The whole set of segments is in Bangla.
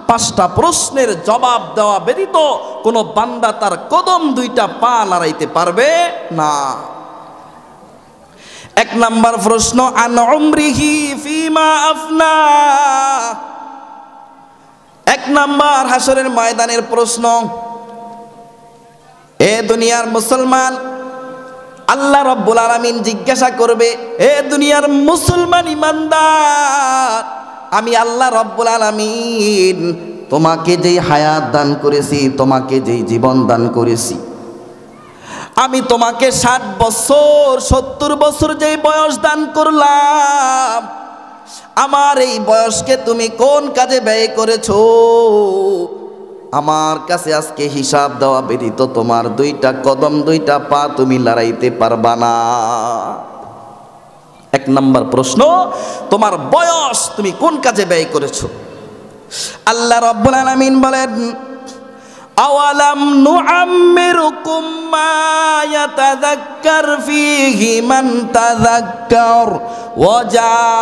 5টা প্রশ্নের জবাব দেওয়া ব্যতীত কোনো বান্দা তার কদম 2টা পা লড়াইতে পারবে না। 1 নাম্বার প্রশ্ন, আন উমরিহি ফিমা আফনা। 1 নাম্বার হাসরের ময়দানের প্রশ্ন। এ দুনিয়ার মুসলমান, আল্লাহ রাব্বুল আলামিন জিজ্ঞাসা করবে, এ দুনিয়ার মুসলমান ইমানদার, আমি আল্লাহ রাব্বুল আলামিন তোমাকে যেই হায়াত দান করেছি, তোমাকে যেই জীবন দান করেছি, আমি তোমাকে 60 বছর 70 বছর যেই বয়স দান করলাম, আমার এই বয়সকে তুমি কোন কাজে ব্যয় করেছো? আমার কাছে আজকে হিসাব দেওয়া ব্যতীত তোমার 2টা কদম 2টা পা তুমি লড়াইতে পারবা না। 1 নাম্বার প্রশ্ন, তোমার বয়স তুমি কোন কাজে ব্যয় করেছো? আল্লাহ রাব্বুল আলামিন বলেন, আওয়ালাম নুআম্মিরুকুম মা ইয়াতাযাক্কার ফীহি মান তাযাক্কার ওয়া জাআকুমুন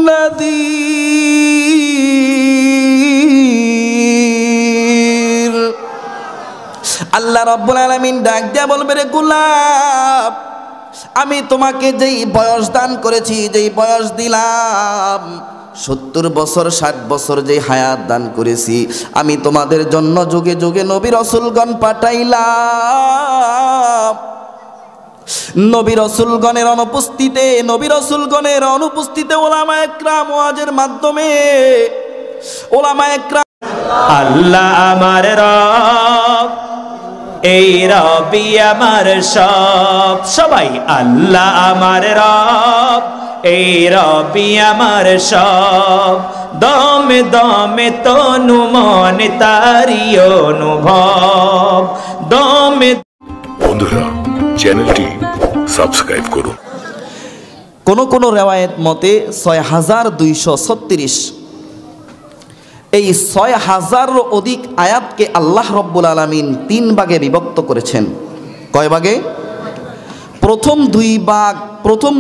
নাযীর। আল্লাহ রাব্বুল আলামিন ডাক দিয়া বলবে, রে গোলাম, আমি তোমাকে যেই বয়স দান করেছি, যেই বয়স দিলাম, 70 বছর 60 বছর যেই হায়াত দান করেছি, আমি তোমাদের জন্য যুগে যুগে নবী রাসূলগণ পাঠাইলাম। নবী রাসূলগণের অনুপস্থিতিতে উলামায়ে কেরাম ওয়াজের মাধ্যমে উলামায়ে কেরাম, আল্লাহ আমার রব, এই রবি আমার সব। সবাই আল্লাহ আমার রব, এই রবি আমার সব। দমে দমে তনু মনে তারি অনুভব। দমে বন্ধুরা, চ্যানেলটি সাবস্ক্রাইব করুন। কোন রিওয়ায়াত মতে 6236। এই 6000 অধিক আয়াতকে আল্লাহ রাব্বুল আলামিন 3 ভাগে বিভক্ত করেছেন। কয় ভাগে? প্রথম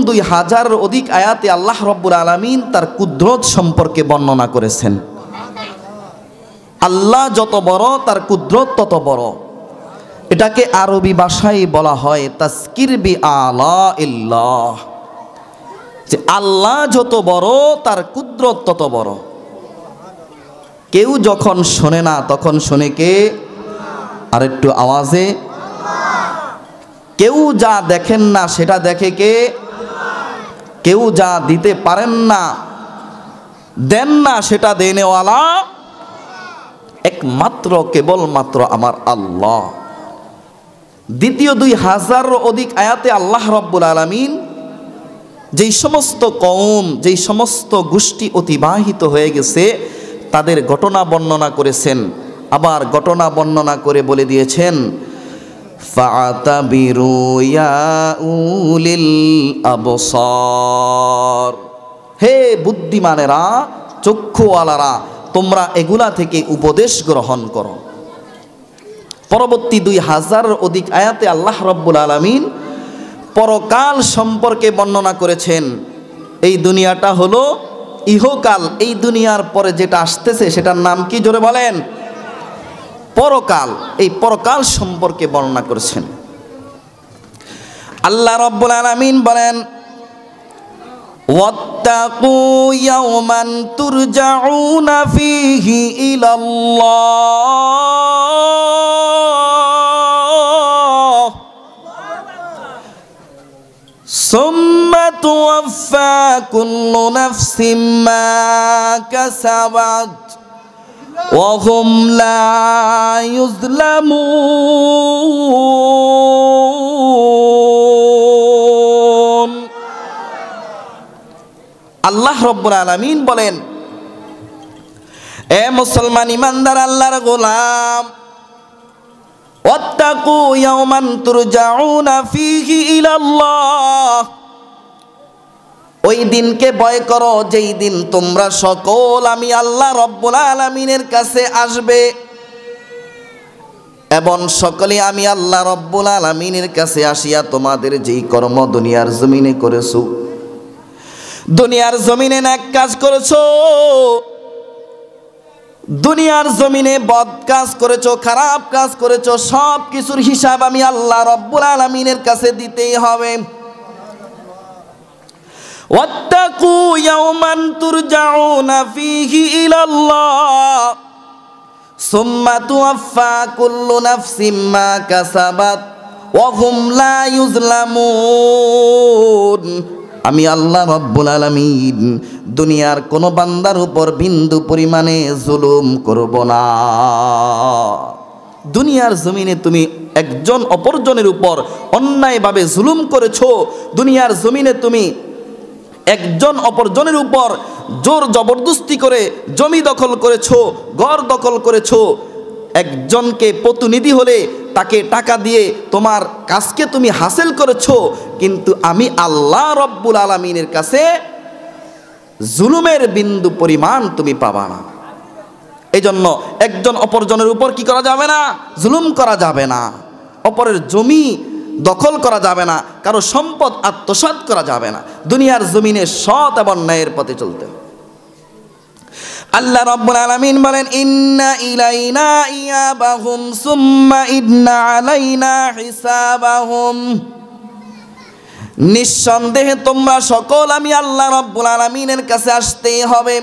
2000 অধিক আয়াতে আল্লাহ রাব্বুল আলামিন তার কুদরত সম্পর্কে বর্ণনা করেছেন। আল্লাহ যত বড়, তার কুদরত তত বড়। এটাকে আরবি ভাষায় বলা হয় তাজকির বি আলাইল্লাহ, যে আল্লাহ যত বড়, তার কুদরত তত বড়। কেউ যখন শোনে না তখন শোনে কে? আর একটু আওয়াজে। কেউ যা দেখেন না সেটা দেখে কে? কেউ যা দিতে পারেন না, দেন না, সেটা দেনেওয়ালা একমাত্র কেবলমাত্র আমার আল্লাহ। দ্বিতীয় 2000 অধিক আয়াতে আল্লাহ রাব্বুল আলামিন যেই সমস্ত কওম, যেই সমস্ত গোষ্ঠী অতিবাহিত হয়ে গেছে, তাদের ঘটনা বর্ণনা করেছেন। আবার ঘটনা বর্ণনা করে বলে দিয়েছেন, ফাতাবিরু ইয়া উলিল আবসার, হে বুদ্ধিমানেরা, চক্ষুওয়ালারা, তোমরা এগুলা থেকে উপদেশ গ্রহণ করো। পরবর্তী 2000 অধিক আয়াতে আল্লাহ রাব্বুল আলামিন পরকাল সম্পর্কে বর্ণনা করেছেন। এই দুনিয়াটা হলো ইহকাল, এই দুনিয়ার পরে যেটা আসতেছে সেটার নাম কি? জোরে বলেন। পরকাল। এই পরকাল সম্পর্কে বর্ণনা করেছেন। আল্লাহ রাব্বুল আলামিন বলেন, ওয়াত্তাকু ইয়াওমান তুরজাউনা ফীহি ইলাল্লাহ সুম্মা তুওয়াফা কুল্লু নাফসিম মা কাসাবাত ওয়া হুম লা ইউযলামুন। আল্লাহ রাব্বুল আলামিন বলেন, এ মুসলমান ইমানদার আল্লাহর গোলাম, ওয়াত্তাকু ইয়াওমান তুরজাউনা ফীহি ইলাল্লাহ, ওই দিনকে ভয় করো যেই দিন তোমরা সকল আমি আল্লাহ রাব্বুল আলামিনের কাছে আসবে, এবং সকলে আমি আল্লাহ রাব্বুল আলামিনের কাছে আসিয়া তোমাদের যেই কর্ম দুনিয়ার জমিনে করেছো, দুনিয়ার জমিনে নেক কাজ করেছো, দুনিয়ার জমিনে বদ কাজ করেছো, খারাপ কাজ করেছো, সব কিছুর হিসাব আমি আল্লাহ রব্বুল আলামিনের কাছে দিতেই হবে। ওয়াত্তাকু ইয়াওমান তুরজাউনা ফীহি ইলাল্লাহ সুম্মা তুওয়াফা কুল্লু নাফসিম মা কাসাবাত ওয়া হুম লা ইউজলামুন। আমি আল্লাহ রব্বুল আলামিন দুনিয়ার কোন বান্দার উপর বিন্দু পরিমাণে জুলুম করব না। দুনিয়ার জমিনে তুমি একজন অপরজনের উপর অন্যায়ভাবে জুলুম করেছো, দুনিয়ার জমিনে তুমি একজন অপরজনের উপর জোর জবরদস্তি করে জমি দখল করেছো, ঘর দখল করেছো, একজনকে প্রতিনিধি হলে তাকে টাকা দিয়ে তোমার কাজকে তুমি হাসিল করেছো, কিন্তু আমি আল্লাহ রব্বুল আলামিনের কাছে জুলুমের বিন্দু পরিমাণ তুমি পাবা না। এই জন্য একজন অপরজনের উপর কি করা যাবে না? জুলুম করা যাবে না, অপরের জমি দখল করা যাবে না, কারো সম্পদ আত্মসাৎ করা যাবে না। দুনিয়ার জমিনে সৎ এবং ন্যায়ের পথে চলতে। আল্লাহ রাব্বুল আলামিন বলেন, ইন্না ইলাইনা ইয়াবাহুম সুম্মা ইন্না আলাইনা হিসাবাহুম। নিঃসন্দেহে তোমরা সকল আমি আল্লাহ রাব্বুল আলামিনের কাছে আসতেই হবে,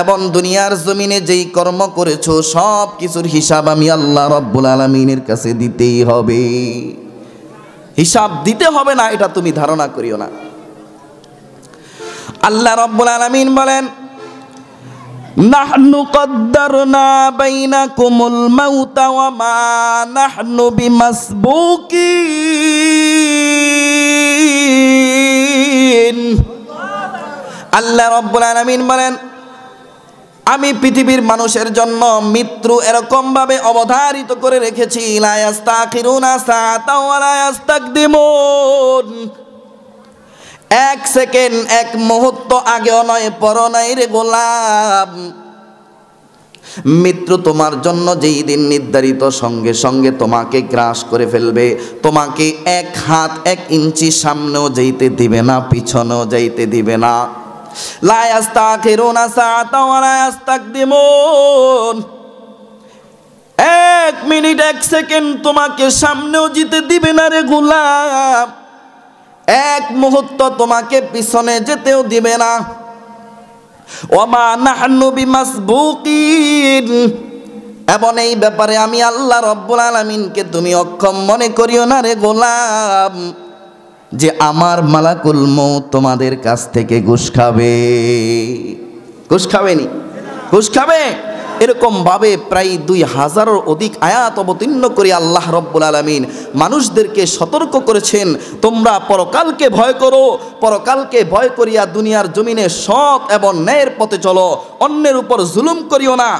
এবং দুনিয়ার জমিনে যেই কর্ম করেছো সব কিছুর হিসাব আমি আল্লাহ রাব্বুল আলামিনের কাছে দিতেই হবে। হিসাব দিতে হবে না এটা তুমি ধারণা করিও না। আল্লাহ রাব্বুল আলামিন বলেন, নাহনু কদ্দারনা বাইনাকুমুল মাউতা ওয়া মা নাহনু বিমাসবুকিন। আল্লাহ রাব্বুল আলামিন বলেন, আমি পৃথিবীর মানুষের জন্য মৃত্যু এরকম ভাবে অবধারিত করে রেখেছি, লা ইস্তাখিরুনা সাআতাও ওয়া লা ইস্তাকদিমুন। এক সেকেন্ড, এক মুহূর্ত আগেও নয় পরও নাই রে গোলাম। মৃত্যু তোমার জন্য যেই দিন নির্ধারিত সঙ্গে সঙ্গে তোমাকে গ্রাস করে ফেলবে। তোমাকে এক হাত এক ইঞ্চি সামনেও যাইতে দিবে না, পিছনেও যাইতে দিবে না। লা ইস্তাখিরুনা সাআতাও ওয়া লা ইস্তাকদিমুন। এক মিনিট এক সেকেন্ড তোমাকে সামনেও যেতে দিবে না রে গোলাম, এক মুহূর্ত তোমাকে পিছনে যেতেও দিবে না। ওয়া মা নাহনু বিমাসবুকিন। এবং এই ব্যাপারে আমি আল্লাহ রব্বুল আলামিনকে তুমি অক্ষম মনে করিও না রে গোলাম, যে আমার মালাকুল মউত তোমাদের কাছ থেকে ঘুষ খাবে। ঘুষ খাবেনি? ঘুষ খাবে? এরকম ভাবে প্রায় 2000-এর অধিক আয়াত অবতীর্ণ করে আল্লাহ রব্বুল আলামিন মানুষদেরকে সতর্ক করেছেন, তোমরা পরকালকে ভয় করো, পরকালকে ভয় করিয়া দুনিয়ার জমিনে সৎ এবং ন্যায়ের পথে চলো, অন্যের উপর জুলুম করিও না,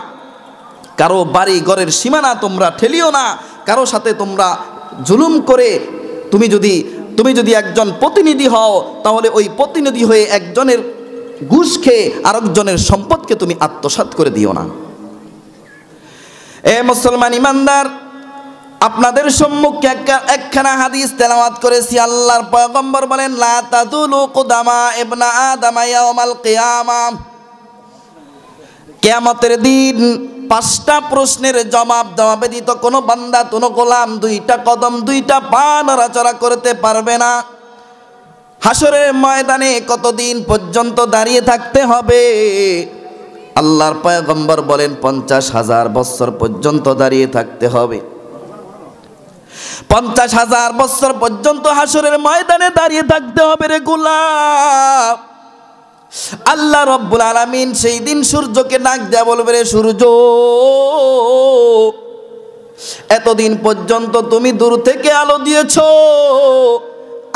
কারো বাড়ি ঘরের সীমানা তোমরা ঠেলিও না, কারো সাথে তোমরা জুলুম করে তুমি যদি একজন প্রতিনিধি হও, তাহলে ওই প্রতিনিধি হয়ে একজনের ঘুষ খেয়ে আরেকজনের সম্পদকে তুমি আত্মসাৎ করে দিও না। এ মুসলমান ইমানদার, আপনাদের সম্মুখে একখানা হাদিস তেলাওয়াত করেছি। আল্লাহর পয়গম্বর বলেন, লা তাযুলু কুদামা ইবনা আদম ইয়াউমাল কিয়ামাহ। কিয়ামতের দিন 5টা প্রশ্নের জবাব দেওয়া ব্যতীত কোনো বান্দা কোনো গোলাম 2টা কদম 2টা পা নড়াচড়া করতে পারবে না। হাসরের ময়দানে কতদিন পর্যন্ত দাঁড়িয়ে থাকতে হবে? আল্লাহর পয়গম্বর বলেন 50,000 বছর পর্যন্ত দাঁড়িয়ে থাকতে হবে। 50,000 বছর পর্যন্ত হাসরের ময়দানে দাঁড়িয়ে থাকতে হবে রে গোলাম। আল্লাহ রব্বুল আলামিন সেই দিন সূর্যকে ডাক দেয়া বলবে, রে সূর্য, এতদিন পর্যন্ত তুমি দূর থেকে আলো দিয়েছো,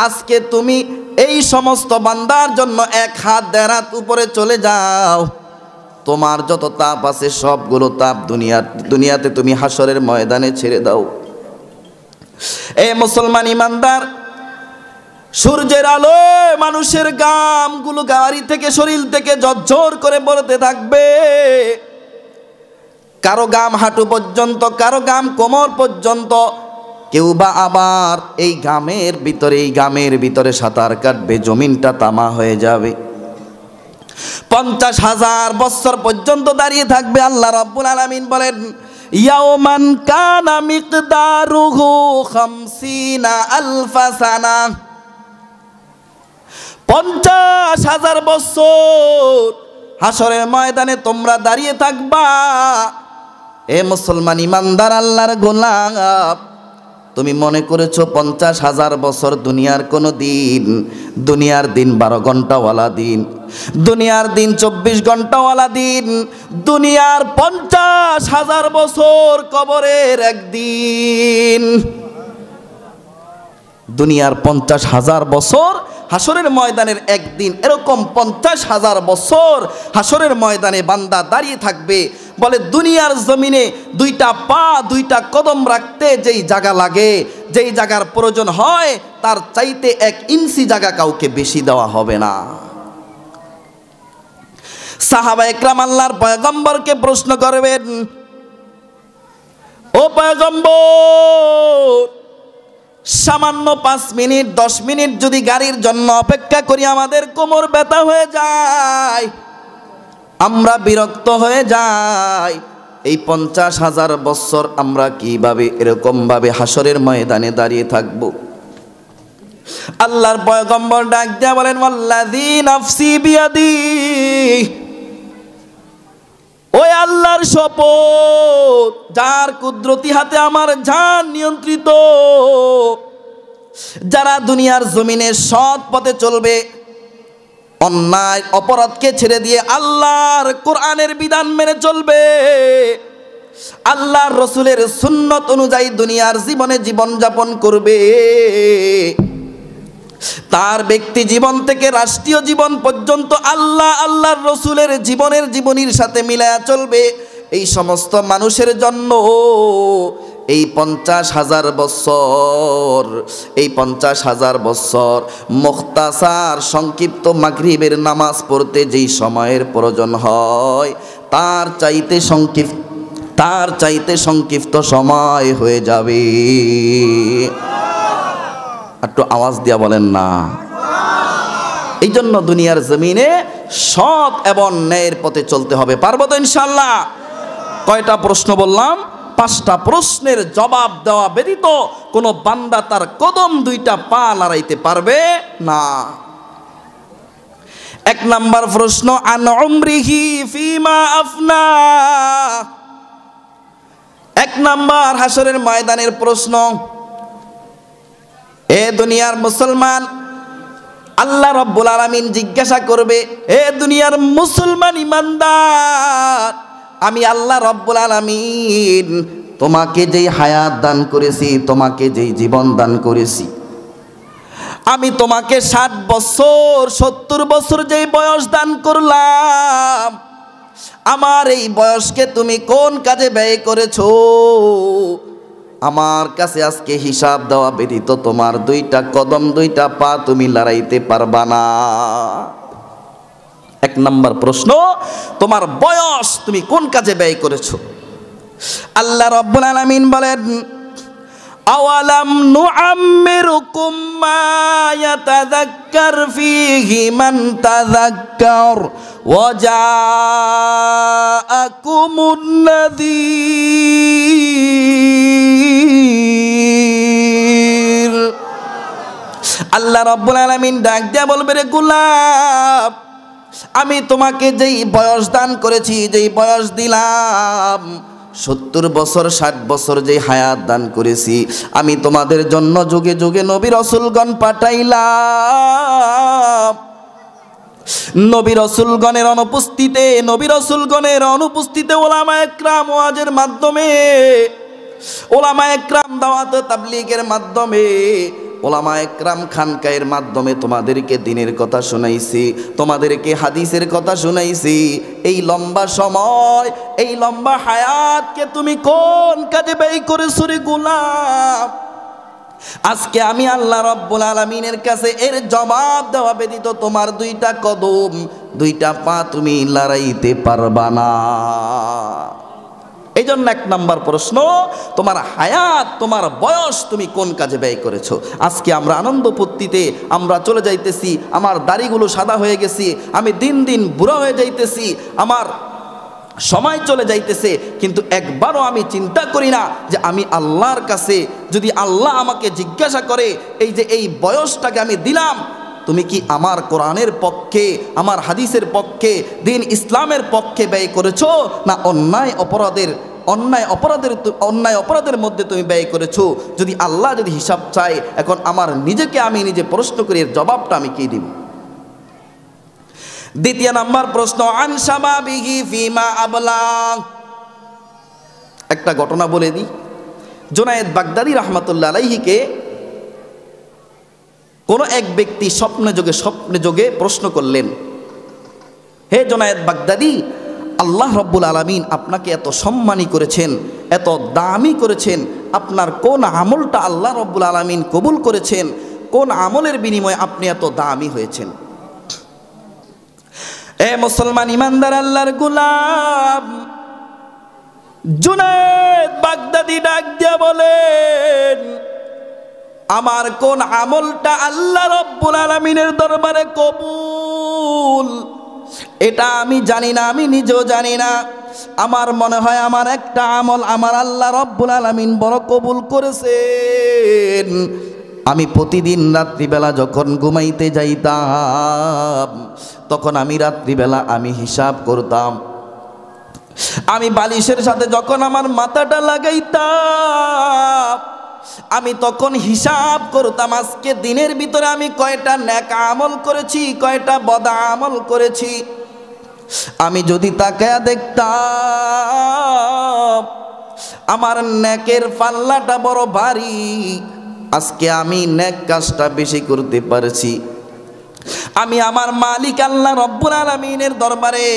আজকে তুমি এই সমস্ত বান্দার জন্য 1 হাত 1.5 হাত উপরে চলে যাও, তোমার যত তাপ আছে সবগুলো তাপ দুনিয়াতে তুমি হাসরের ময়দানে ছেড়ে দাও। এ মুসলমান ইমানদার, সূর্যের আলো মানুষের ঘামগুলো গাড়ি থেকে শরীর থেকে ঝরঝর করে পড়তে থাকবে। কারো ঘাম হাঁটু পর্যন্ত, কারো ঘাম কোমর পর্যন্ত, কেউ বা আবার এই ঘামের ভিতরে সাঁতার কাটবে, জমিনটা তামা হয়ে যাবে। 50,000 বছর পর্যন্ত দাঁড়িয়ে থাকবে। আল্লাহ রাব্বুল আলামিন বলেন ইয়াওমান কানা মিকদারুহু 50,000 সানা। 50,000 বছর হাসরের ময়দানে তোমরা দাঁড়িয়ে থাকবা। এ মুসলমান ইমানদার আল্লাহর গোলাম, তুমি মনে করেছো 50,000 বছর দুনিয়ার কোনো দিন? দুনিয়ার দিন 12 ঘন্টাওয়ালা দিন, দুনিয়ার দিন 24 ঘন্টাওয়ালা দিন, দুনিয়ার 50,000 বছর কবরের একদিন। দুনিয়ার 50,000 বছর হাসরের ময়দানের একদিন। এরকম 50,000 বছর হাসরের ময়দানে বান্দা দাঁড়িয়ে থাকবে। বলে দুনিয়ার জমিনে 2টা পা 2টা কদম রাখতে যেই জায়গা লাগে, যেই জায়গার প্রয়োজন হয়, তার চাইতে 1 ইঞ্চি জায়গা কাউকে বেশি দেওয়া হবে না। সাহাবা একরাম আল্লাহর পয়গম্বরকে প্রশ্ন করবেন, ও পয়গম্বর, সামান্য 5 মিনিট 10 মিনিট যদি গাড়ির জন্য অপেক্ষা করি আমাদের কোমর ব্যথা হয়ে যায়, আমরা বিরক্ত হয়ে যাই, এই 50,000 বছর আমরা কিভাবে এরকম ভাবে হাসরের ময়দানে দাঁড়িয়ে থাকব? আল্লাহর পয়গম্বর ডাক দিয়া বলেন ওয়াল্লাযী নাফসি বিয়াদি, ওই আল্লাহর শপথ যার কুদরতি হাতে আমার জান নিয়ন্ত্রিত, যারা দুনিয়ার জমিনে সৎ পথে চলবে, অন্যায় অপরাধকে ছেড়ে দিয়ে আল্লাহর কোরআনের বিধান মেনে চলবে, আল্লাহর রসুলের সুন্নত অনুযায়ী দুনিয়ার জীবনে জীবনযাপন করবে, তার ব্যক্তি জীবন থেকে রাষ্ট্রীয় জীবন পর্যন্ত আল্লাহর রসুলের জীবনীর সাথে মিলায়া চলবে, এই সমস্ত মানুষের জন্য এই 50,000 বছর, এই 50,000 বছর মুখতাসার সংক্ষিপ্ত মাগরিবের নামাজ পড়তে যেই সময়ের প্রয়োজন হয়, তার চাইতে সংক্ষিপ্ত সময় হয়ে যাবে। একটু আওয়াজ দিয়া বলেন না। এই জন্য দুনিয়ার জমিনে সৎ এবং ন্যায়ের পথে চলতে হবে। পারবো তো ইনশাআল্লাহ? কয়টা প্রশ্ন বললাম? 5টা প্রশ্নের জবাব দেওয়া ব্যতীত কোনো বান্দা তার কদম 2টা পা নাড়াইতে পারবে না। 1 নাম্বার প্রশ্ন, আন উমরিহি ফিমা আফনা। 1 নাম্বার হাসরের ময়দানের প্রশ্ন। এ দুনিয়ার মুসলমান, আল্লাহ রাব্বুল আলামিন জিজ্ঞাসা করবে, এ দুনিয়ার মুসলমান ইমানদার, আমি আল্লাহ রাব্বুল আলামিন তোমাকে যেই হায়াত দান করেছি, তোমাকে যেই জীবন দান করেছি, আমি তোমাকে 60 বছর 70 বছর যেই বয়স দান করলাম, আমার এই বয়সকে তুমি কোন কাজে ব্যয় করেছো? আমার কাছে আজকে হিসাব দেওয়া ব্যতীত তোমার 2টা কদম 2টা পা তুমি লড়াইতে পারবা না। 1 নাম্বার প্রশ্ন, তোমার বয়স তুমি কোন কাজে ব্যয় করেছো? আল্লাহ রাব্বুল আলামিন বলেন, আওয়ালাম নুআম্মিরুকুম মা ইয়াতাযাক্কার ফীহি মান তাযাক্কার ওয়া জাআকুমুন নাযীর। আল্লাহ রাব্বুল আলামিন ডাক দিয়া বলবে, রে গোলাম, আমি তোমাকে যেই বয়স দান করেছি, যেই বয়স দিলাম, 70 বছর 60 বছর যেই হায়াত দান করেছি, আমি তোমাদের জন্য যুগে যুগে নবী রাসূলগণ পাঠাইলাম। নবী রাসূলগণের অনুপস্থিতিতে ওলামা একরাম ওয়াজের মাধ্যমে, ওলামা একরাম দাওয়াত তাবলীগের মাধ্যমে, ওলামা একরাম খানকায়ের মাধ্যমে তোমাদেরকে দ্বীনের কথা শুনাইছি, তোমাদেরকে হাদিসের কথা শুনাইছি। এই লম্বা সময়, এই লম্বা হায়াতকে তুমি কোন কাজে ব্যয় করেছো রে গোলাম? আজকে আমি আল্লাহ রাব্বুল আলামিনের কাছে এর জবাব দেওয়া ব্যতীত তোমার 2টা কদম 2টা পা তুমি লড়াইতে পারবা না। এই জন্য 1 নাম্বার প্রশ্ন, তোমার হায়াত, তোমার বয়স তুমি কোন কাজে ব্যয় করেছো? আজকে আমরা আনন্দ ফুর্তিতে আমরা চলে যাইতেছি, আমার দাড়িগুলো সাদা হয়ে গেছি, আমি দিন দিন বুড়া হয়ে যাইতেছি, আমার সময় চলে যাইতেছে, কিন্তু একবারও আমি চিন্তা করি না যে আমি আল্লাহর কাছে যদি আল্লাহ আমাকে জিজ্ঞাসা করে এই যে এই বয়সটাকে আমি দিলাম, তুমি কি আমার কোরআনের পক্ষে, আমার হাদিসের পক্ষে, দিন ইসলামের পক্ষে ব্যয় করেছো, না অন্যায় অপরাধের মধ্যে তুমি ব্যয় করেছো? যদি আল্লাহ যদি হিসাব চায়, এখন আমার নিজেকে আমি নিজে প্রশ্ন করি, এর জবাবটা আমি কি দিব? দ্বিতীয় নাম্বার প্রশ্ন, আন শাবাবিহি ফিমা আবলা। একটা ঘটনা বলে দিই। জুনায়েদ বাগদাদী রাহমাতুল্লাহ আলাইহিকে কোন এক ব্যক্তি স্বপ্নে যোগে প্রশ্ন করলেন, হে জুনায়েদ বাগদাদী, আল্লাহ রাব্বুল আলামিন আপনাকে এত সম্মানী করেছেন, এত দামি করেছেন, আপনার কোন আমলটা আল্লাহ রাব্বুল আলামিন কবুল করেছেন? কোন আমলের বিনিময়ে আপনি এত দামি হয়েছেন? এ মুসলমান ইমানদার আল্লাহর গোলাম, জুনায়েদ বাগদাদী ডাক দিয়া বলেন, আমার কোন আমলটা আল্লাহ রাব্বুল আলামিনের দরবারে কবুল, এটা আমি জানি না, আমি নিজেও জানি না। আমার মনে হয় আমার একটা আমল আমার আল্লাহ রাব্বুল আলামিন বড় কবুল করেছেন। আমি প্রতিদিন রাত্রিবেলা যখন ঘুমাইতে যাইতাম, তখন আমি রাত্রিবেলা আমি হিসাব করতাম। আমি বালিশের সাথে যখন আমার মাথাটা লাগাইতাম, আমি তখন হিসাব করতাম আজকে দিনের ভিতরে আমি কয়টা নেক আমল করেছি, কয়টা বদ আমল করেছি। আমি যদি তাকায়া দেখতাম আমার নেকের পাল্লাটা বড় ভারী, আজকে আমি নেক কাজটা বেশি করতে পারছি। আমি আমার মালিক আল্লাহ রব্বুল আলামিনের দরবারে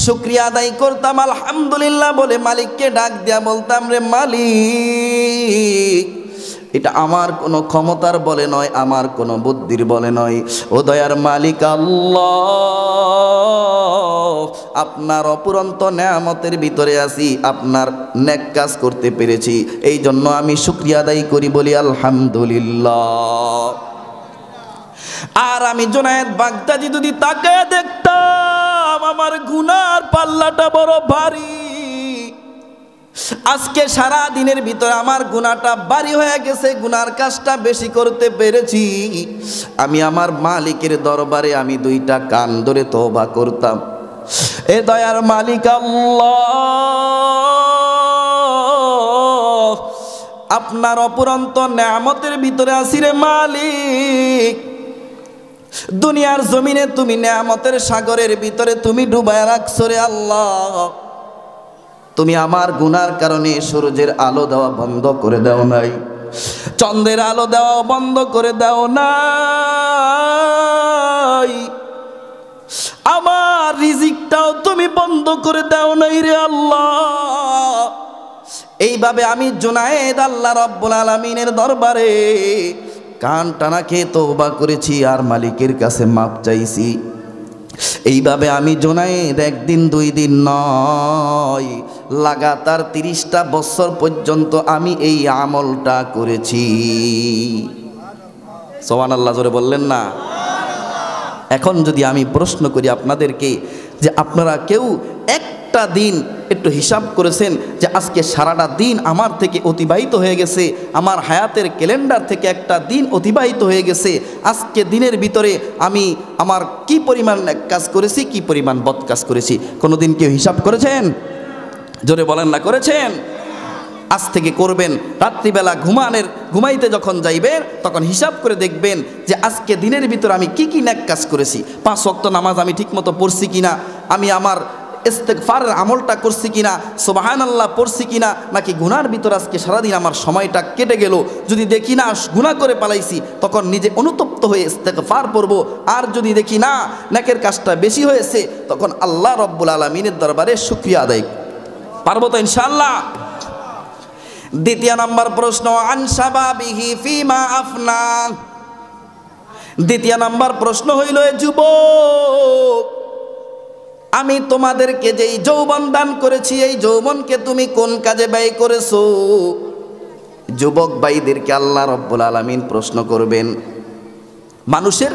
শুকরিয়া আদায় করতাম, আলহামদুলিল্লাহ বলে মালিককে ডাক দিয়া বলতাম, রে মালিক, এটা আমার কোনো ক্ষমতার বলে নয়, আমার কোনো বুদ্ধির বলে নয়, ও দয়ার মালিক আল্লাহ, আপনার অপুরন্ত নেয়ামতের ভিতরে আছি, আপনার নেক কাজ করতে পেরেছি, এই জন্য আমি শুকরিয়া আদায় করি, বলি আলহামদুলিল্লাহ। আর আমি জুনায়েদ বাগদাদী যদি তাকায় দেখতাম আমার গুনার পাল্লাটা বড় ভারী, আজকে সারা দিনের ভিতরে আমার গুনাহটা ভারী হয়ে গেছে, গুনার কাজটা বেশি করতে পেরেছি, আমি আমার মালিকের দরবারে আমি 2টা কান ধরে তওবা করতাম, এ দয়ার মালিক আল্লাহ, আপনার অপুরন্ত নেয়ামতের ভিতরে আছি রে মালিক, দুনিয়ার জমিনে তুমি নেয়ামতের সাগরের ভিতরে তুমি ডুবায় রাখছো রে আল্লাহ, তুমি আমার গুনার কারণে সূর্যের আলো দেওয়া বন্ধ করে দাও নাই, চন্দ্রের আলো দেওয়া বন্ধ করে দাও নাই, আমার রিজিকটাও তুমি বন্ধ করে দাও নাই রে আল্লাহ। এইভাবে আমি জুনায়েদ আল্লাহ রাব্বুল আলামিনের দরবারে কান টানা খেয়ে তওবা করেছি আর মালিকের কাছে মাপ চাইছি। এইভাবে আমি জুনায়েদ 1 দিন 2 দিন নয়, লাগাতার 30টা বছর পর্যন্ত আমি এই আমলটা করেছি। সুবহানাল্লাহ, জোরে বললেন না? এখন যদি আমি প্রশ্ন করি আপনাদেরকে যে আপনারা কেউ একটা দিন একটু হিসাব করেছেন যে আজকে সারাটা দিন আমার থেকে অতিবাহিত হয়ে গেছে, আমার হায়াতের ক্যালেন্ডার থেকে একটা দিন অতিবাহিত হয়ে গেছে, আজকে দিনের ভিতরে আমি আমার কি পরিমাণ কাজ করেছি, কি পরিমাণ বদ কাজ করেছি, কোনোদিন কেউ হিসাব করেছেন? জোরে বলেন না, করেছেন? আজ থেকে করবেন। রাত্রিবেলা ঘুমাইতে যখন যাইবেন তখন হিসাব করে দেখবেন যে আজকে দিনের ভিতরে আমি কি কি নেক কাজ করেছি, 5 ওয়াক্ত নামাজ আমি ঠিকমতো পড়ছি কিনা, আমি আমার ইস্তেগফারের আমলটা করছি কিনা, সুবহানাল্লাহ পড়ছি কিনা, নাকি গুনার ভিতর আজকে সারাদিন আমার সময়টা কেটে গেল। যদি দেখি না গুনাহ করে পালাইছি তখন নিজে অনুতপ্ত হয়ে ইস্তেগফার পড়ব, আর যদি দেখি না নেকের কাজটা বেশি হয়েছে তখন আল্লাহ রাব্বুল আলামিনের দরবারে শুকরিয়া আদায় পারবো তো ইনশাআল্লাহ। দ্বিতীয় নাম্বার প্রশ্ন, আন শাবাবিহি ফিমা আফনা। দ্বিতীয় নাম্বার প্রশ্ন হইল, এ যুবক আমি তোমাদেরকে যেই যৌবন দান করেছি এই যৌবনকে তুমি কোন কাজে ব্যয় করেছো? যুবক ভাইদেরকে আল্লাহ রব্বুল আলামিন প্রশ্ন করবেন। মানুষের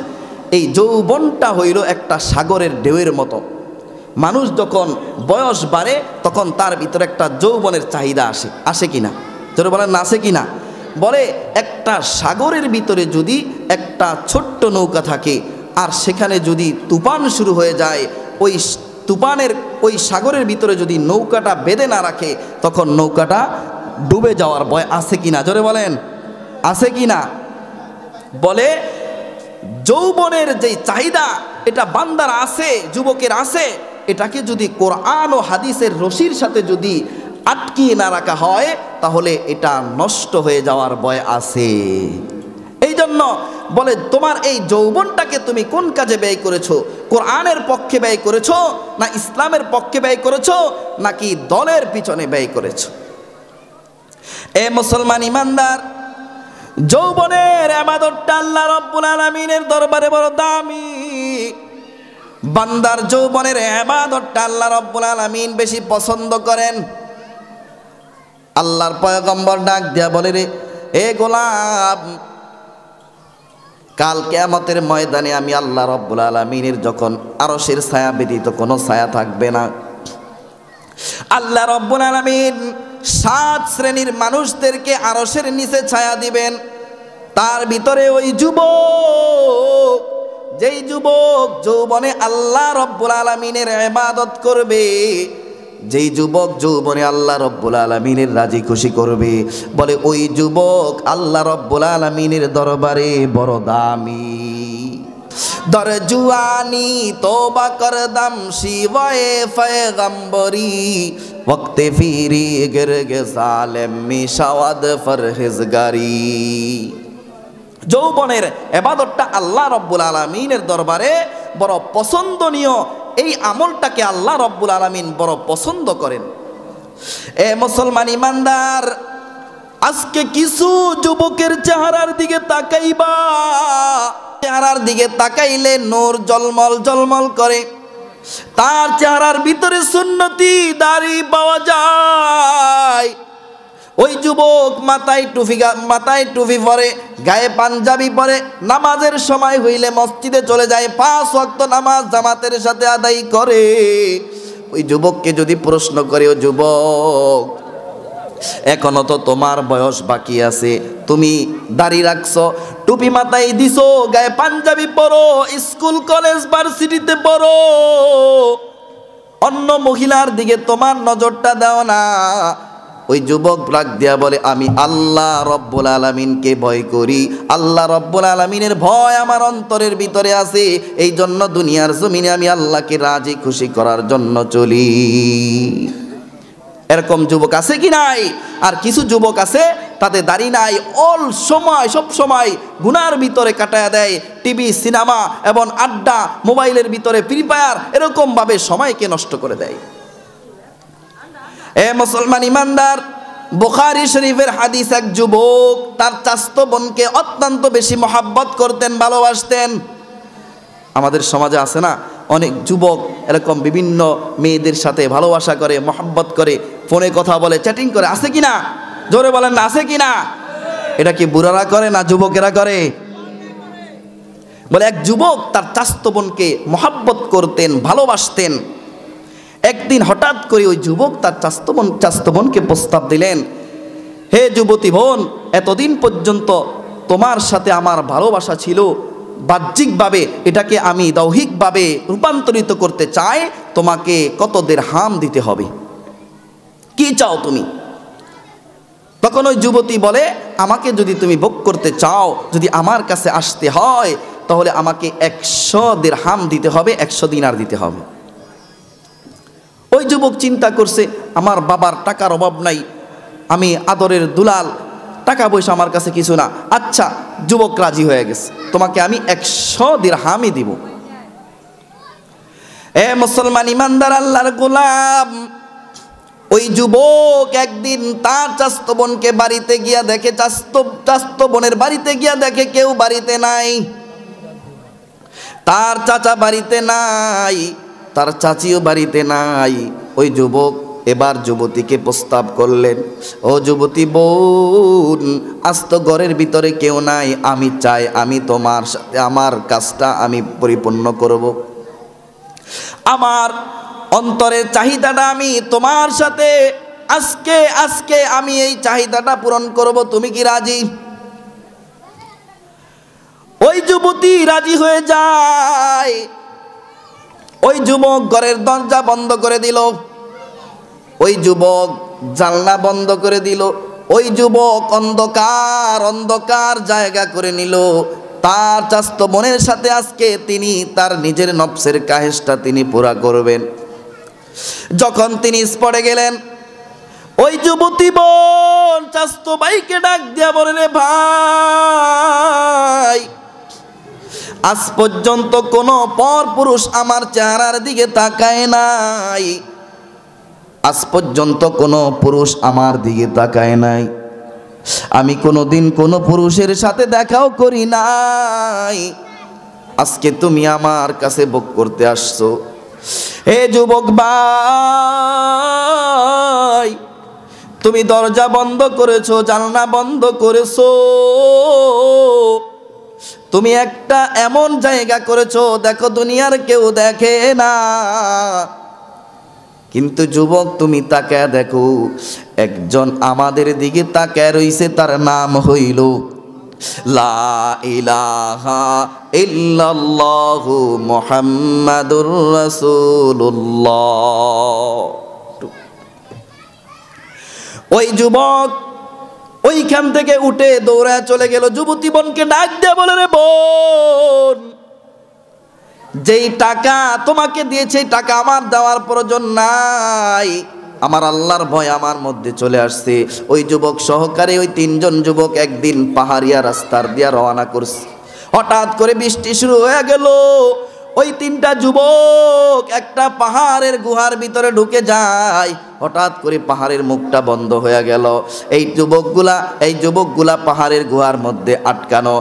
এই যৌবনটা হইল একটা সাগরের ঢেউয়ের মতো। মানুষ যখন বয়স বাড়ে তখন তার ভিতরে একটা যৌবনের চাহিদা আসে, আসে কিনা? জোরে বলেন না, আসে কিনা? বলে একটা সাগরের ভিতরে যদি একটা ছোট্ট নৌকা থাকে আর সেখানে যদি তুফান শুরু হয়ে যায়, ওই তুফানের ওই সাগরের ভিতরে যদি নৌকাটা বেঁধে না রাখে তখন নৌকাটা ডুবে যাওয়ার ভয় আছে কিনা? জোরে বলেন, আছে কিনা? বলে যৌবনের যে চাহিদা এটা বান্দার আছে, যুবকের আছে, এটাকে যদি কোরআন ও হাদিসের রশির সাথে যদি আটকিয়ে না রাখা হয় তাহলে এটা নষ্ট হয়ে যাওয়ার ভয় আছে। এই জন্য বলে তোমার এই যৌবনটাকে তুমি কোন কাজে ব্যয় করেছো? কোরআনের পক্ষে ব্যয় করেছো না ইসলামের পক্ষে ব্যয় করেছো নাকি দলের পিছনে ব্যয় করেছো? এ মুসলমান ইমানদার, যৌবনের ইবাদতটা আল্লাহ রাব্বুল আলামিনের দরবারে বড় দামি। বান্দার যৌবনের ইবাদতটা আল্লাহ রাব্বুল আলামিন বেশি পছন্দ করেন। আল্লাহর পয়গম্বর ডাক দিয়া বলে, রে এ গোলাম, কাল কিয়ামতের ময়দানে আমি আল্লাহ রাব্বুল আলামিনের যখন আরশের ছায়া ব্যতীত কোনো ছায়া থাকবে না, আল্লাহ রাব্বুল আলামিন 7 শ্রেণীর মানুষদেরকে আরশের নিচে ছায়া দিবেন। তার ভিতরে ওই যুবক, যেই যুবক যৌবনে আল্লাহ রাব্বুল আলামিনের ইবাদত করবে, যেই যুবক যৌবনে আল্লাহ রাব্বুল আলামিনের রাজি খুশি করবে, বলে ওই যুবক আল্লাহ রাব্বুল আলামিনের দরবারে বড় দামি। দর জুয়ানি তোবা করদম শিবায়ে পয়গম্বরি, ওয়াক্তে ফিরি গিরগে সালেম মিশাওয়াদ ফরহেজগারি। যৌবনের ইবাদতটা আল্লাহ রাব্বুল আলামিনের দরবারে বড় পছন্দনীয়। এই আমলটাকে আল্লাহ রাব্বুল আলামিন বড় পছন্দ করেন। এ মুসলমান ইমানদার, আজকে কিছু যুবকের চেহারার দিকে তাকাইবা, চেহারার দিকে তাকাইলে নূর জলমল জলমল করে, তার চেহারার ভিতরে সুন্নতি দাড়ি পাওয়া যায়। ওই যুবক মাথায় টুপি পরে, গায়ে পাঞ্জাবি পরে, নামাজের সময় হইলে মসজিদে চলে যায়, 5 ওয়াক্ত নামাজ জামাতের সাথে আদায় করে। ওই যুবককে যদি প্রশ্ন করে, ও যুবক, এখনো তো তোমার বয়স বাকি আছে, তুমি দাড়ি রাখছো, টুপি মাথায় দিছো, গায়ে পাঞ্জাবি পরো, স্কুল কলেজ ভার্সিটিতে পড়ো, অন্য মহিলার দিকে তোমার নজরটা দাও না। ওই যুবক রাগ দিয়া বলে, আমি আল্লাহ রব্বুল আলামিনকে ভয় করি, আল্লাহ রব্বুল আলামিনের ভয় আমার অন্তরের ভিতরে আছে, এই জন্য দুনিয়ার জমিনে আমি আল্লাহকে রাজি খুশি করার জন্য চলি। এরকম যুবক আছে কি নাই? আর কিছু যুবক আছে তাদের দাড়ি নাই, অল সময় সব সময় গুনার ভিতরে কাটায়া দেয়, টিভি, সিনেমা এবং আড্ডা, মোবাইলের ভিতরে ফ্রি ফায়ার, এরকম ভাবে সময়কে নষ্ট করে দেয়। এ মুসলমান ইমানদার, বুখারী শরীফের হাদিস, এক যুবক তার চাচতো বোনকে অত্যন্ত বেশি মহাব্বত করতেন, ভালোবাসতেন। আমাদের সমাজে আছে না অনেক যুবক এরকম বিভিন্ন মেয়েদের সাথে ভালোবাসা করে, মহাব্বত করে, ফোনে কথা বলে, চ্যাটিং করে, আছে কিনা? জোরে বলেন না, আছে কিনা? এটা কি বুড়ারা করে না যুবকেরা করে? বলে এক যুবক তার চাচতো বোনকে মহাব্বত করতেন, ভালোবাসতেন। একদিন হঠাৎ করে ওই যুবক তার চাচতো বোনকে প্রস্তাব দিলেন, হে যুবতী বোন, এতদিন পর্যন্ত তোমার সাথে আমার ভালোবাসা ছিল, বাহ্যিকভাবে এটাকে আমি দৈহিকভাবে রূপান্তরিত করতে চাই, তোমাকে কত দিরহাম দিতে হবে, কি চাও তুমি? তখন ওই যুবতী বলে, আমাকে যদি তুমি ভোগ করতে চাও, যদি আমার কাছে আসতে হয়, তাহলে আমাকে 100 দিরহাম দিতে হবে, 100 দিনার দিতে হবে। ওই যুবক চিন্তা করছে, আমার বাবার টাকার অভাব নাই, আমি আদরের দুলাল, টাকা পয়সা আমার কাছে কিছু না। আচ্ছা, যুবক রাজি হয়ে গেছে, তোমাকে আমি 100 দিরহামই দিব। এ মুসলমান ইমানদার, আল্লাহর গোলাম, ওই যুবক একদিন তার চাচতো বোনকে বাড়িতে গিয়া দেখে, চাচতো বোনের বাড়িতে গিয়া দেখে কেউ বাড়িতে নাই, তার চাচা বাড়িতে নাই। তার চাচিও বাড়িতে নাই। ওই যুবক এবার যুবতীকে প্রস্তাব করলেন, ও যুবতী বোন, আজ তো ঘরের ভিতরে কেউ নাই, আমি চাই আমি তোমার সাথে আমার কাজটা আমি পরিপূর্ণ করব। আমার অন্তরের চাহিদাটা আমি তোমার সাথে আজকে আমি এই চাহিদাটা পূরণ করব, তুমি কি রাজি? ওই যুবতী রাজি হয়ে যায়। ওই যুবক ঘরের দরজা বন্ধ করে দিল, ওই যুবক জানলা বন্ধ করে দিল, ওই যুবক অন্ধকার জায়গা করে নিল। তার চাস্তো বোনের সাথে আজকে তিনি তার নিজের নফসের কাহেসটা তিনি পুরা করবেন। যখন তিনি স্পটে গেলেন, ওই যুবতী বোন চাস্তো ভাইকে ডাক দিয়া বলে, রে ভাই, আজ পর্যন্ত কোনো পর পুরুষ আমার চেহারার দিকে তাকায় নাই, আজ পর্যন্ত কোনো পুরুষ আমার দিকে তাকায় নাই, আমি কোনোদিন কোনো পুরুষের সাথে দেখাও করি নাই, আজকে তুমি আমার কাছে ভোগ করতে আসছো। হে যুবক ভাই, তুমি দরজা বন্ধ করেছো, জানলা বন্ধ করেছো, তুমি একটা এমন জায়গা করেছো দেখো দুনিয়ার কেউ দেখে না। কিন্তু যুবক তুমি তাকায় দেখো, একজন আমাদের দিকে তাকায় রইছে, তার নাম হইল লা ইলাহা ইল্লাল্লাহু মুহাম্মাদুর রাসূলুল্লাহ। ওই যুবক ওইখান থেকে উঠে দৌড়ায় চলে গেল, যুবতী বোনকে ডাক দিয়ে বলে, রে বোন, যেই টাকা তোমাকে দিয়েছে এই টাকা আমার দেওয়ার প্রয়োজন নাই, আমার আল্লাহর ভয় আমার মধ্যে চলে আসছে। ওই যুবক সহকারে ওই তিনজন যুবক একদিন পাহাড়িয়া রাস্তার দিয়া রওনা করছে। হঠাৎ করে বৃষ্টি শুরু হয়ে গেল। ওই তিনটা যুবক একটা পাহাড়ের গুহার ভিতরে ঢুকে যায়। হঠাৎ করে পাহাড়ের মুখটা বন্ধ হয়ে গেল। এই যুবকগুলা পাহাড়ের গুহার মধ্যে আটকানো।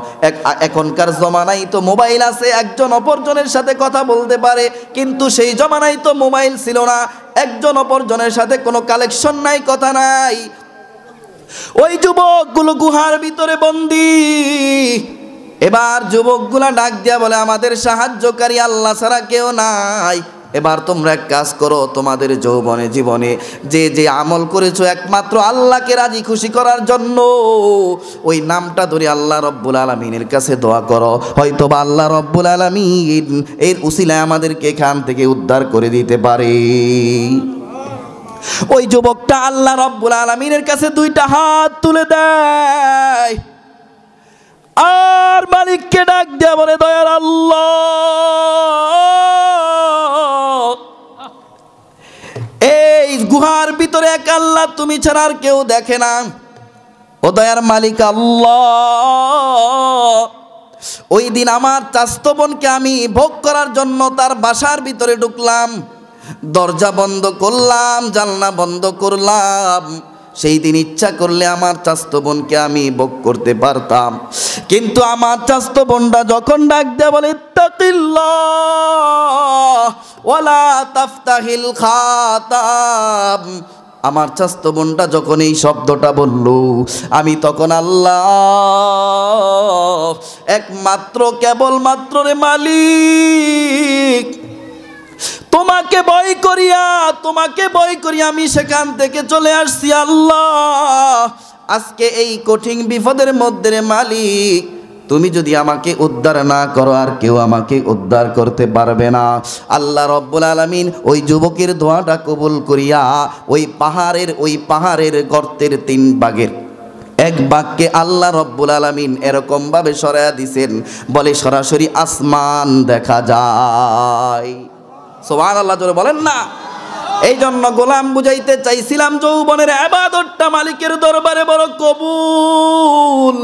এখনকার জমানায় তো মোবাইল আছে, একজন অপরজনের সাথে কথা বলতে পারে, কিন্তু সেই জমানায় তো মোবাইল ছিল না, একজন অপরজনের সাথে কোনো কালেকশন নাই, কথা নাই। ওই যুবকগুলো গুহার ভিতরে বন্দী। এবার যুবকগুলা ডাক দিয়া বলে, আমাদের সাহায্যকারী আল্লাহ ছাড়া কেউ নাই, এবার তোমরা এক কাজ করো, তোমাদের যৌবনে জীবনে যে যে আমল করেছো একমাত্র আল্লাহকে রাজি খুশি করার জন্য ওই নামটা ধরে আল্লাহ রব্বুল আলামিনের কাছে দোয়া করো, হয়তো বা আল্লাহ রব্বুল আলামিন এর উসিলায় আমাদেরকে এখান থেকে উদ্ধার করে দিতে পারে। ওই যুবকটা আল্লাহ রব্বুল আলামিনের কাছে দুইটা হাত তুলে দেয় আর মালিককে ডাক দিয়া বলে, দয়ার আল্লাহ, এই গুহার ভিতরে এক আল্লাহ তুমি ছাড়া আর কেউ দেখে না। ও দয়ার মালিক আল্লাহ, ওই দিন আমার চাস্তো বোনকে আমি ভোগ করার জন্য তার বাসার ভিতরে ঢুকলাম, দরজা বন্ধ করলাম, জানলা বন্ধ করলাম। সেই দিন ইচ্ছা করলে আমার চাস্তো বোনকে আমি ভোগ করতে পারতাম, কিন্তু আমার চাস্তো বোনটা যখন ডাক দেয়া বলে, ইত্তাকিল্লাহ ওয়ালা তাফতাহিল খাতাম, আমার চাস্তো বোনটা যখন এই শব্দটা বলল, আমি তখন আল্লাহ একমাত্র কেবলমাত্র রে মালিক, তোমাকে ভয় করিয়া আমি সেখান থেকে চলে আসছি। আল্লাহ, আজকে এই কঠিন বিপদের মধ্যে রে মালিক, তুমি যদি আমাকে উদ্ধার না করো আর কেউ আমাকে উদ্ধার করতে পারবে না। আল্লাহ রব্বুল আলামিন ওই যুবকের দোয়াটা কবুল করিয়া ওই পাহাড়ের গর্তের 3 ভাগের 1 ভাগকে আল্লাহ রব্বুল আলামিন এরকম ভাবে সরাইয়া দিছেন, বলে সরাসরি আসমান দেখা যায়। সুবহানাল্লাহ, জোরে বলেন না। এই জন্য গোলাম বুঝাইতে চাইছিলাম যৌবনের ইবাদতটা মালিকের দরবারে বড় কবুল।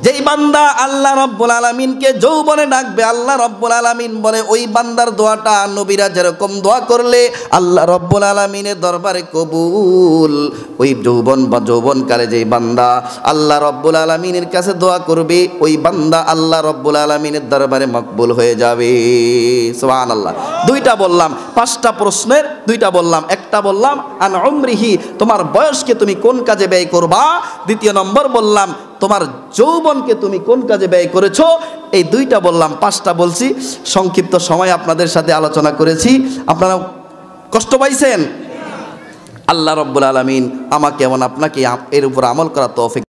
যেই বান্দা আল্লাহ রাব্বুল আলামিনকে যৌবনে ডাকবে, আল্লাহ রাব্বুল আলামিন বলে ওই বান্দার দোয়াটা নবীরা যেরকম দোয়া করলে আল্লাহ রাব্বুল আলামিনের দরবারে কবুল। ওই যৌবন বা যৌবনকালে যেই বান্দা আল্লাহ রাব্বুল আলামিনের কাছে দোয়া করবে, ওই বান্দা আল্লাহ রাব্বুল আলামিনের দরবারে মকবুল হয়ে যাবে। সুবহানাল্লাহ। দুইটা বললাম, 5টা প্রশ্নের 2টা বললাম। একটা বললাম আন উমরিহি, তোমার বয়সকে তুমি কোন কাজে ব্যয় করবা। দ্বিতীয় নম্বর বললাম তোমার যৌবনকে তুমি কোন কাজে ব্যয় করেছো। এই 2টা বললাম, 5টা বলছি। সংক্ষিপ্ত সময় আপনাদের সাথে আলোচনা করেছি। আপনারা কষ্ট পাইছেন? আল্লাহ রাব্বুল আলামিন আমাকে এবং আপনাকে এর উপর আমল করা তৌফিক